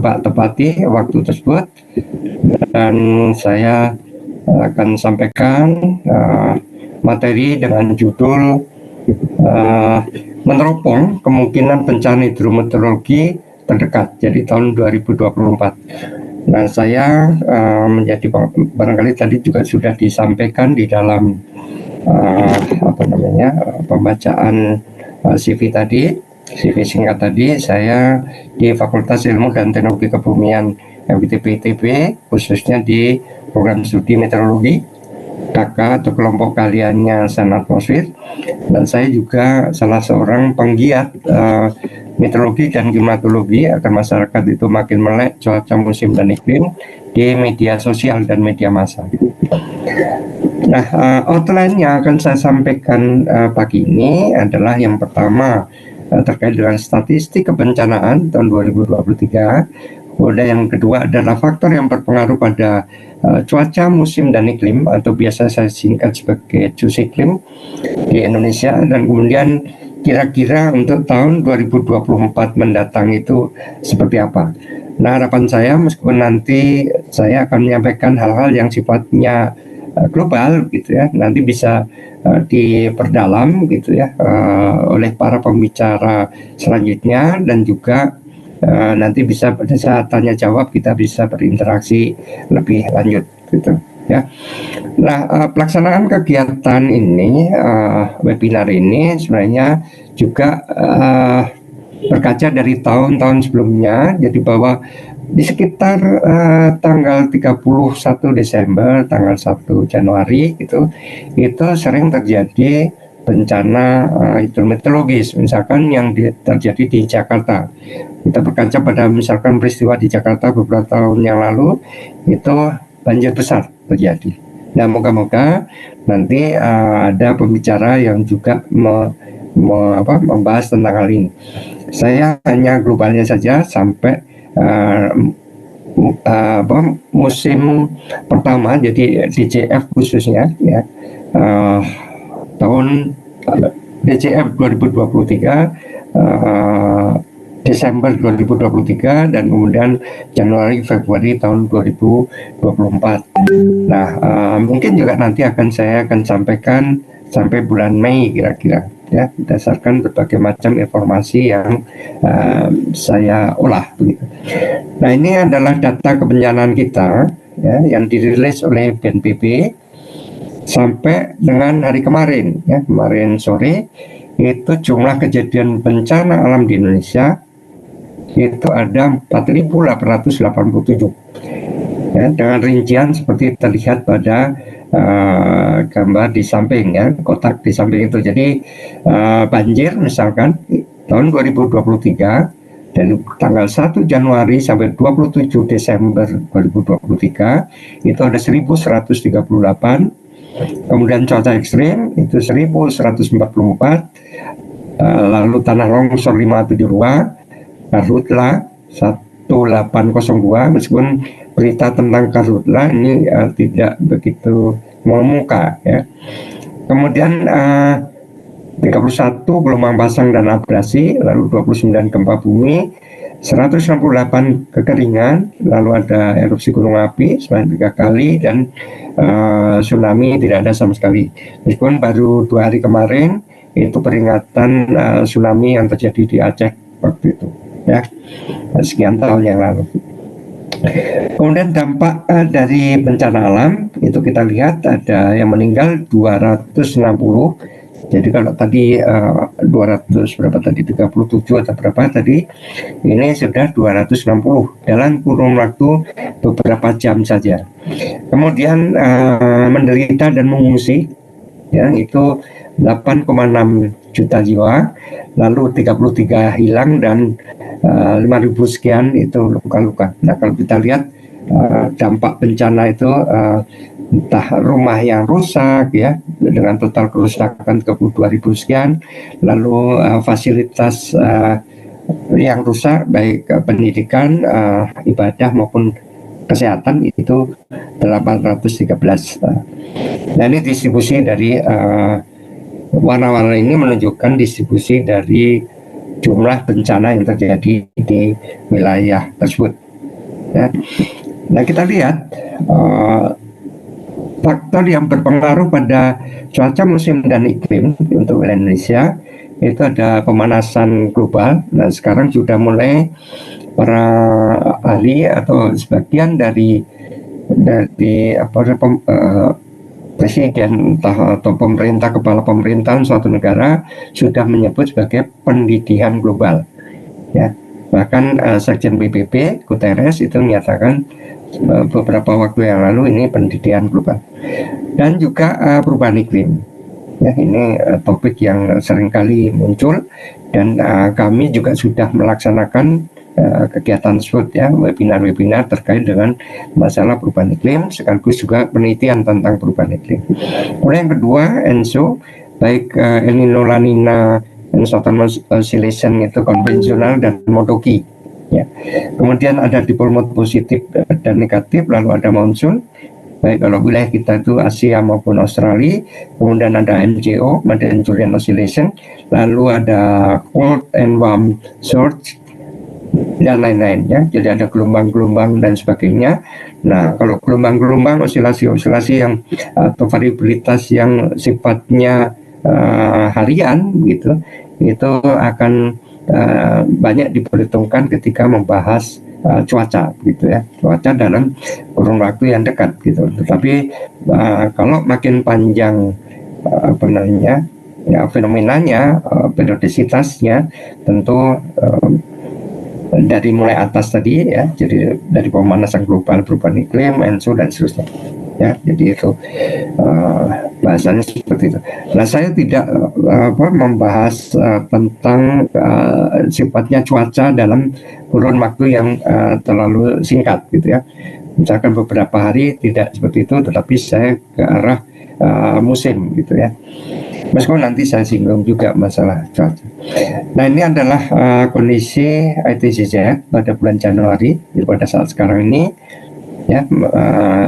Pak tepati waktu tersebut, dan saya akan sampaikan materi dengan judul meneropong kemungkinan bencana hidrometeorologi terdekat, jadi tahun 2024. Nah, saya menjadi barangkali tadi juga sudah disampaikan di dalam pembacaan CV tadi, CV singkat tadi, saya di Fakultas Ilmu dan Teknologi Kebumian FITB ITB, khususnya di program studi meteorologi, kakak atau kelompok kaliannya Sains Atmosfer, dan saya juga salah seorang penggiat meteorologi dan klimatologi agar masyarakat itu makin melek cuaca, musim, dan iklim di media sosial dan media massa. Nah, outline yang akan saya sampaikan pagi ini adalah yang pertama terkait dengan statistik kebencanaan tahun 2023. Kemudian yang kedua adalah faktor yang berpengaruh pada cuaca, musim, dan iklim, atau biasa saya singkat sebagai cusiklim di Indonesia. Dan kemudian kira-kira untuk tahun 2024 mendatang itu seperti apa. Nah, harapan saya meskipun nanti saya akan menyampaikan hal-hal yang sifatnya global gitu ya, nanti bisa diperdalam gitu ya oleh para pembicara selanjutnya, dan juga nanti bisa pada saat tanya jawab kita bisa berinteraksi lebih lanjut gitu ya. Nah, pelaksanaan kegiatan ini, webinar ini sebenarnya juga berkaca dari tahun-tahun sebelumnya, jadi bahwa di sekitar tanggal 31 Desember, tanggal 1 Januari itu sering terjadi bencana hidrometeorologis, misalkan yang terjadi di Jakarta. Kita berkaca pada misalkan peristiwa di Jakarta beberapa tahun yang lalu, itu banjir besar terjadi. Nah, moga-moga nanti ada pembicara yang juga membahas tentang hal ini. Saya hanya globalnya saja sampai musim pertama, jadi DJF khususnya ya, tahun DJF 2023, Desember 2023, dan kemudian Januari Februari tahun 2024. Nah, mungkin juga nanti saya akan sampaikan sampai bulan Mei kira-kira ya, berdasarkan berbagai macam informasi yang saya olah begitu. Nah, ini adalah data kebencanaan kita ya, yang dirilis oleh BNPB sampai dengan hari kemarin ya, kemarin sore itu jumlah kejadian bencana alam di Indonesia itu ada 4.887 ya, dengan rincian seperti terlihat pada gambar di samping ya, kotak di samping itu. Jadi banjir misalkan tahun 2023 dari tanggal 1 Januari sampai 27 Desember 2023 itu ada 1.138. Kemudian cuaca ekstrim itu 1.144, lalu tanah longsor 572, karhutla 1802, meskipun berita tentang karhutla ini tidak begitu mengemuka ya. Kemudian 31 gelombang pasang dan abrasi, lalu 29 gempa bumi, 168 kekeringan, lalu ada erupsi gunung api sebanyak 3 kali, dan tsunami tidak ada sama sekali. Meskipun baru 2 hari kemarin itu peringatan tsunami yang terjadi di Aceh waktu itu ya, sekian tahun yang lalu. Kemudian dampak dari bencana alam itu kita lihat ada yang meninggal 260. Jadi kalau tadi 200 berapa tadi, 37 atau berapa tadi, ini sudah 260 dalam kurun waktu beberapa jam saja. Kemudian menderita dan mengungsi ya, itu 8,6 juta jiwa, lalu 33 hilang, dan 5.000 sekian itu luka-luka. Nah, kalau kita lihat dampak bencana itu entah rumah yang rusak ya dengan total kerusakan 32.000 sekian, lalu fasilitas yang rusak baik pendidikan, ibadah maupun kesehatan itu 813. Nah, ini distribusi dari warna-warna ini menunjukkan distribusi dari jumlah bencana yang terjadi di wilayah tersebut ya. Nah, kita lihat faktor yang berpengaruh pada cuaca, musim, dan iklim untuk wilayah Indonesia itu ada pemanasan global. Nah, sekarang sudah mulai para ahli atau sebagian dari presiden atau pemerintah, kepala pemerintahan suatu negara sudah menyebut sebagai pendidikan global, ya. Bahkan Sekjen PBB Guterres itu menyatakan beberapa waktu yang lalu ini pendidikan global. Dan juga perubahan iklim, ya, ini topik yang seringkali muncul, dan kami juga sudah melaksanakan kegiatan tersebut, ya, webinar-webinar terkait dengan masalah perubahan iklim sekaligus juga penelitian tentang perubahan iklim. Kemudian yang kedua, ENSO, baik El Nino, La Nina, Southern Oscillation itu konvensional dan motoki, ya. Kemudian ada dipol mode positif dan negatif, lalu ada monsoon, baik kalau wilayah kita itu Asia maupun Australia. Kemudian ada MJO, Madden-Julian Oscillation, lalu ada cold and warm surge, dan lain-lain, ya. Jadi ada gelombang-gelombang dan sebagainya. Nah, kalau gelombang-gelombang, osilasi-osilasi yang atau variabilitas yang sifatnya harian gitu, itu akan banyak diperhitungkan ketika membahas cuaca gitu, ya, cuaca dalam kurun waktu yang dekat gitu. Tetapi kalau makin panjang fenomenanya, periodisitasnya, tentu dari mulai atas tadi, ya, jadi dari pemanasan global, perubahan iklim, ENSO, dan seterusnya, ya. Jadi itu bahasanya seperti itu. Nah, saya tidak membahas tentang sifatnya cuaca dalam kurun waktu yang terlalu singkat gitu, ya. Misalkan beberapa hari tidak seperti itu, tetapi saya ke arah musim gitu, ya. Meskipun nanti saya singgung juga masalah cuaca. Nah, ini adalah kondisi ITCZ pada bulan Januari, pada saat sekarang ini, ya.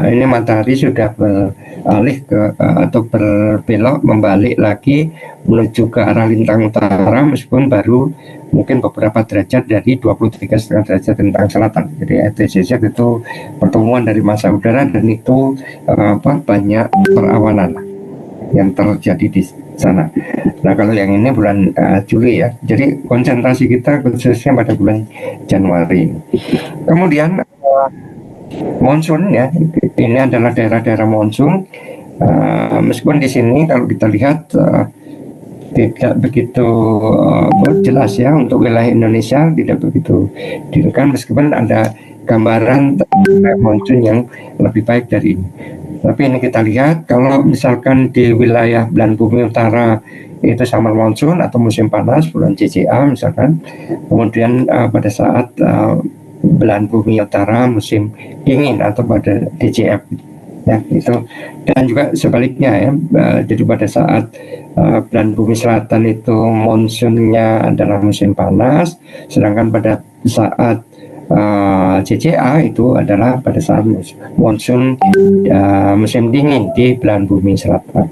Ini matahari sudah beralih atau berbelok membalik lagi menuju ke arah lintang utara, meskipun baru mungkin beberapa derajat dari 23,5 derajat lintang selatan. Jadi ITCZ itu pertemuan dari massa udara, dan itu banyak perawanan yang terjadi di sana. Nah, kalau yang ini bulan Juli, ya. Jadi konsentrasi kita khususnya pada bulan Januari. Kemudian monsun, ya, ini adalah daerah-daerah monsun. Meskipun di sini kalau kita lihat tidak begitu jelas, ya, untuk wilayah Indonesia tidak begitu dirikan, meskipun ada gambaran monsun yang lebih baik dari ini. Tapi ini kita lihat, kalau misalkan di wilayah belahan bumi utara itu summer monsoon atau musim panas, bulan CCA misalkan. Kemudian pada saat belahan bumi utara musim dingin atau pada DJF, ya, itu. Dan juga sebaliknya, ya. Jadi pada saat belahan bumi selatan itu monsunnya adalah musim panas, sedangkan pada saat CCA itu adalah pada saat monsun musim dingin di belahan bumi selatan.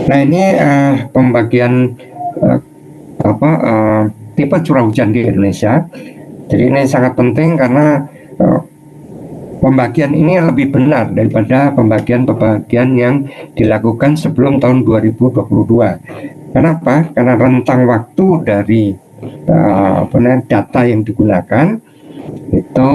Nah, ini pembagian tipe curah hujan di Indonesia. Jadi ini sangat penting karena pembagian ini lebih benar daripada pembagian yang dilakukan sebelum tahun 2022. Kenapa? Karena rentang waktu dari data yang digunakan itu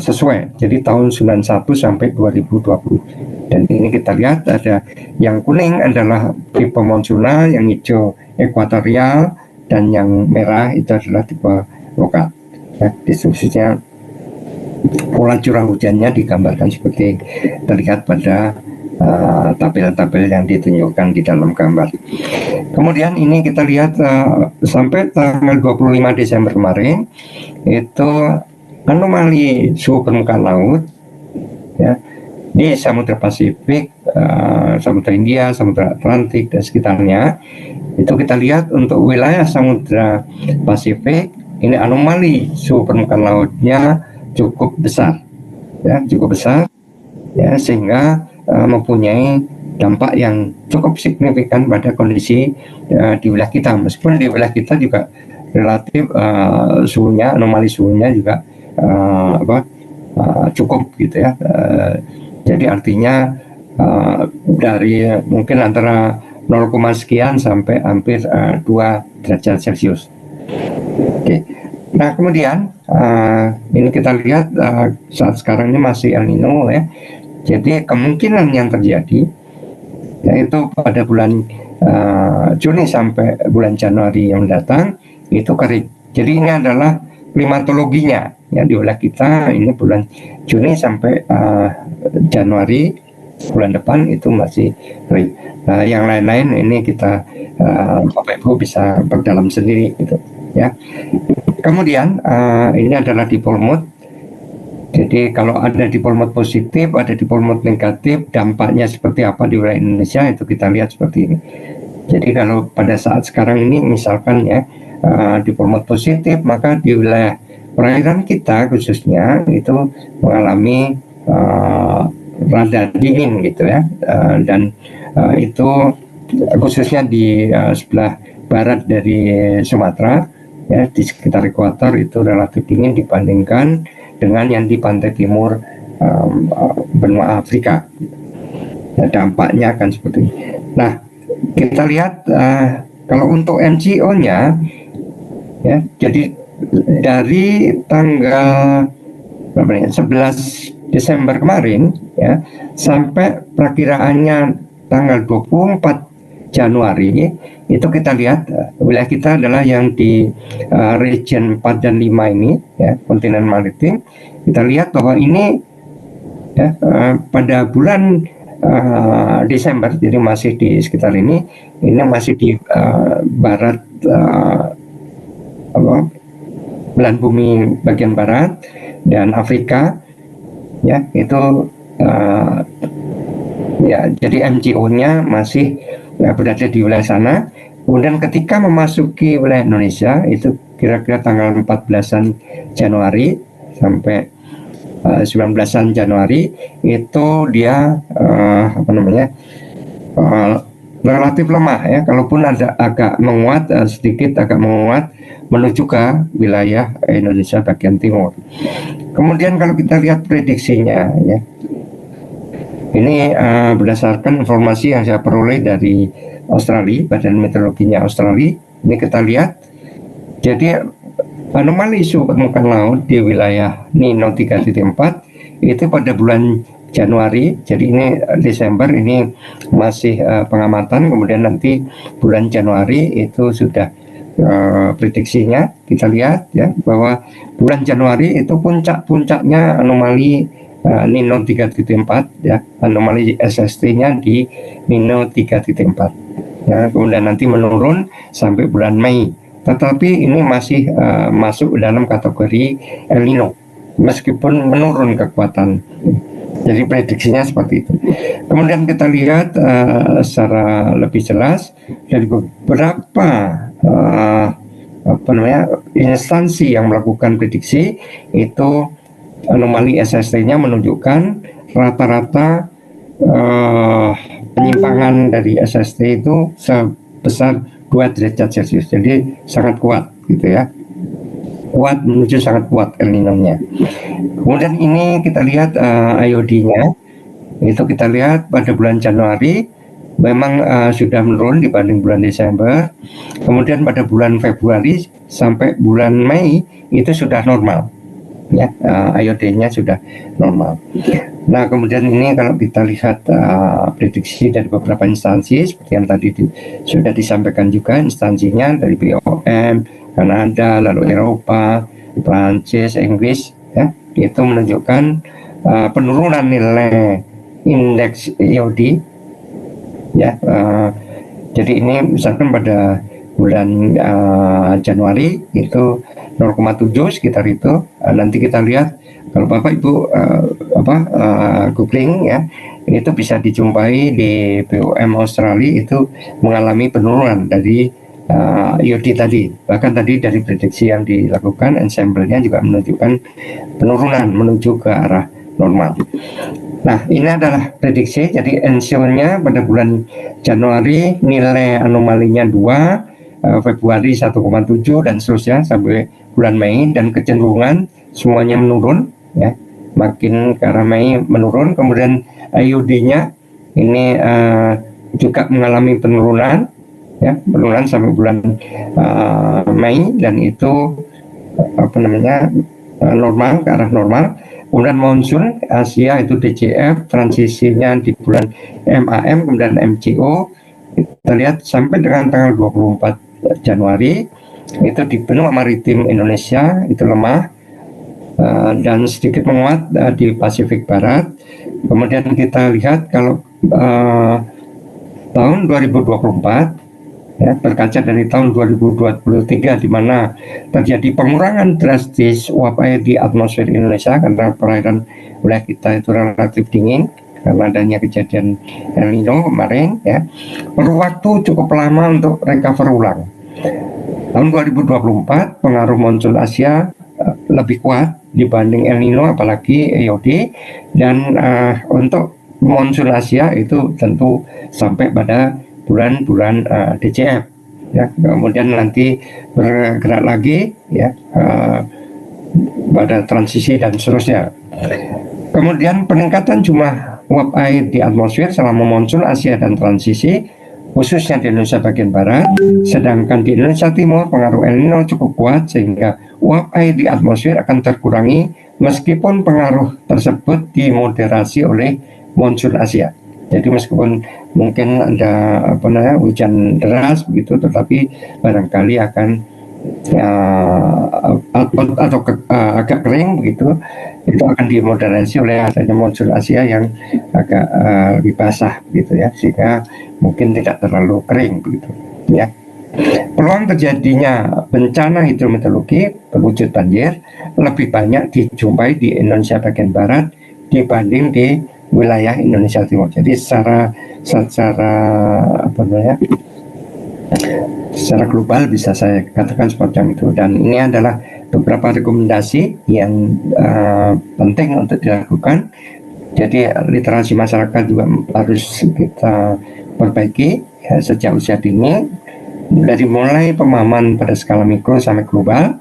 sesuai. Jadi tahun 91 sampai 2020. Dan ini kita lihat ada yang kuning adalah tipe monsunal, yang hijau ekuatorial, dan yang merah itu adalah tipe lokal. Ya, distribusinya pola curah hujannya digambarkan seperti terlihat pada tabel-tabel yang ditunjukkan di dalam gambar. Kemudian ini kita lihat sampai tanggal 25 Desember kemarin itu anomali suhu permukaan laut, ya, di Samudra Pasifik, Samudra India, Samudra Atlantik, dan sekitarnya. Itu kita lihat untuk wilayah Samudra Pasifik ini anomali suhu permukaan lautnya cukup besar, ya, ya, sehingga mempunyai dampak yang cukup signifikan pada kondisi di wilayah kita. Meskipun di wilayah kita juga relatif suhunya, anomali suhunya juga cukup gitu ya. Jadi artinya dari mungkin antara 0, sekian sampai hampir 2 derajat Celcius. Oke. Nah kemudian ini kita lihat saat sekarang ini masih El Nino ya. Jadi kemungkinan yang terjadi yaitu pada bulan Juni sampai bulan Januari yang datang itu kering. Jadi ini adalah klimatologinya ya di wilayah kita, ini bulan Juni sampai Januari bulan depan itu masih kering. Nah, yang lain-lain ini kita Bapak Ibu bisa berdalam sendiri gitu ya. Kemudian ini adalah dipole mode. Jadi kalau ada dipole mode positif, ada dipole mode negatif, dampaknya seperti apa di wilayah Indonesia itu kita lihat seperti ini. Jadi kalau pada saat sekarang ini misalkan ya dipole mode positif, maka di wilayah perairan kita khususnya itu mengalami rada dingin gitu ya, dan itu khususnya di sebelah barat dari Sumatera ya, di sekitar ekuator itu relatif dingin dibandingkan dengan yang di pantai timur benua Afrika. Nah, dampaknya akan seperti ini. Nah, kita lihat kalau untuk MCO-nya ya, jadi dari tanggal 11 Desember kemarin ya sampai perakiraannya tanggal 24 Januari itu kita lihat wilayah kita adalah yang di region 4 dan 5 ini ya, kontinen maritim. Kita lihat bahwa ini ya, pada bulan Desember, jadi masih di sekitar ini masih di barat belahan bumi bagian barat dan Afrika ya, itu ya, jadi MCO-nya masih berada di wilayah sana. Kemudian ketika memasuki wilayah Indonesia itu kira-kira tanggal 14-an Januari sampai 19-an Januari itu dia relatif lemah ya, kalaupun ada agak menguat sedikit agak menguat menuju ke wilayah Indonesia bagian timur. Kemudian kalau kita lihat prediksinya ya, ini berdasarkan informasi yang saya peroleh dari Australia, Badan Meteorologinya Australia. Ini kita lihat, jadi anomali suhu permukaan laut di wilayah Nino 3.4 itu pada bulan Januari, jadi ini Desember ini masih pengamatan, kemudian nanti bulan Januari itu sudah prediksinya. Kita lihat ya bahwa bulan Januari itu puncaknya anomali Nino 3.4 ya, anomali SST-nya di Nino 3.4 ya, kemudian nanti menurun sampai bulan Mei, tetapi ini masih masuk dalam kategori El Nino meskipun menurun kekuatan. Jadi prediksinya seperti itu. Kemudian kita lihat secara lebih jelas dari beberapa instansi yang melakukan prediksi itu anomali SST-nya menunjukkan rata-rata penyimpangan dari SST itu sebesar 2 derajat Celcius. Jadi sangat kuat gitu ya. Kuat menuju sangat kuat El Nino-nya. Kemudian ini kita lihat IOD-nya. Itu kita lihat pada bulan Januari memang sudah menurun dibanding bulan Desember. Kemudian pada bulan Februari sampai bulan Mei itu sudah normal. Ya, IOD-nya sudah normal. Nah, kemudian ini kalau kita lihat prediksi dari beberapa instansi seperti yang tadi sudah disampaikan juga, instansinya dari BOM, Kanada, lalu Eropa, Prancis, Inggris, ya, itu menunjukkan penurunan nilai indeks IOD. Ya, jadi ini misalkan pada bulan Januari itu 0,7 sekitar itu. Nanti kita lihat kalau Bapak Ibu googling ya, itu bisa dijumpai di BOM Australia itu mengalami penurunan dari IOD tadi. Bahkan tadi dari prediksi yang dilakukan ensemble-nya juga menunjukkan penurunan menuju ke arah normal. Nah, ini adalah prediksi. Jadi NCO-nya pada bulan Januari nilai anomalinya 2, Februari 1,7 dan seterusnya sampai bulan Mei, dan kecenderungan semuanya menurun ya. makin ke arah Mei menurun. Kemudian IUD-nya ini juga mengalami penurunan, ya, penurunan sampai bulan Mei, dan itu normal, ke arah normal. Kemudian monsun Asia itu DCF transisinya di bulan MAM, kemudian MCO kita lihat sampai dengan tanggal 24 Januari itu di benua maritim Indonesia itu lemah dan sedikit menguat di Pasifik Barat. Kemudian kita lihat kalau tahun 2024, ya, berkaca dari tahun 2023 di mana terjadi pengurangan drastis uap air di atmosfer Indonesia karena perairan wilayah kita itu relatif dingin karena adanya kejadian El Nino kemarin, ya, perlu waktu cukup lama untuk recover ulang. Tahun 2024 pengaruh monsun Asia lebih kuat dibanding El Nino, apalagi EOD, dan untuk monsun Asia itu tentu sampai pada bulan-bulan DCF, ya, kemudian nanti bergerak lagi, ya, pada transisi dan seterusnya. Kemudian peningkatan jumlah uap air di atmosfer selama monsun Asia dan transisi khususnya di Indonesia bagian barat, sedangkan di Indonesia Timur pengaruh El Nino cukup kuat sehingga uap air di atmosfer akan terkurangi meskipun pengaruh tersebut dimoderasi oleh monsun Asia. Jadi meskipun mungkin ada hujan deras begitu, tetapi barangkali akan agak kering begitu, itu akan dimoderasi oleh adanya monsun Asia yang agak lebih basah gitu, ya, sehingga mungkin tidak terlalu kering begitu, ya. Peluang terjadinya bencana hidrometeorologi berwujud banjir lebih banyak dijumpai di Indonesia bagian barat dibanding di wilayah Indonesia Timur. Jadi secara global bisa saya katakan semacam itu, dan ini adalah beberapa rekomendasi yang penting untuk dilakukan. Jadi literasi masyarakat juga harus kita perbaiki, ya, sejak usia dini, dari mulai pemahaman pada skala mikro sampai global.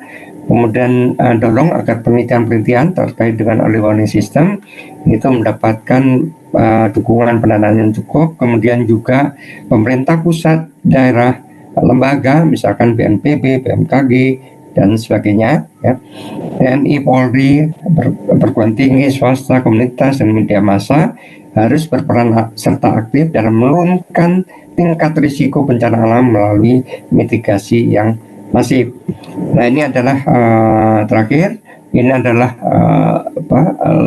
Kemudian dorong agar penelitian-penelitian terkait dengan early warning system itu mendapatkan dukungan pendanaan yang cukup. Kemudian juga pemerintah pusat, daerah, lembaga, misalkan BNPB, BMKG, dan sebagainya, ya, TNI, Polri, perguruan tinggi, swasta, komunitas, dan media massa harus berperan serta aktif dalam menurunkan tingkat risiko bencana alam melalui mitigasi yang masif. Nah, ini adalah terakhir, ini adalah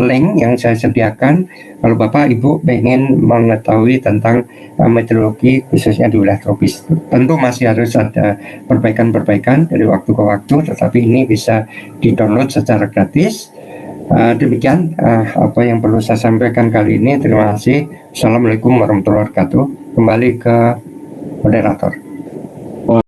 link yang saya sediakan kalau Bapak Ibu ingin mengetahui tentang meteorologi khususnya di wilayah tropis. Tentu masih harus ada perbaikan-perbaikan dari waktu ke waktu, tetapi ini bisa di-download secara gratis. Demikian apa yang perlu saya sampaikan kali ini. Terima kasih. Assalamualaikum warahmatullahi wabarakatuh. Kembali ke moderator.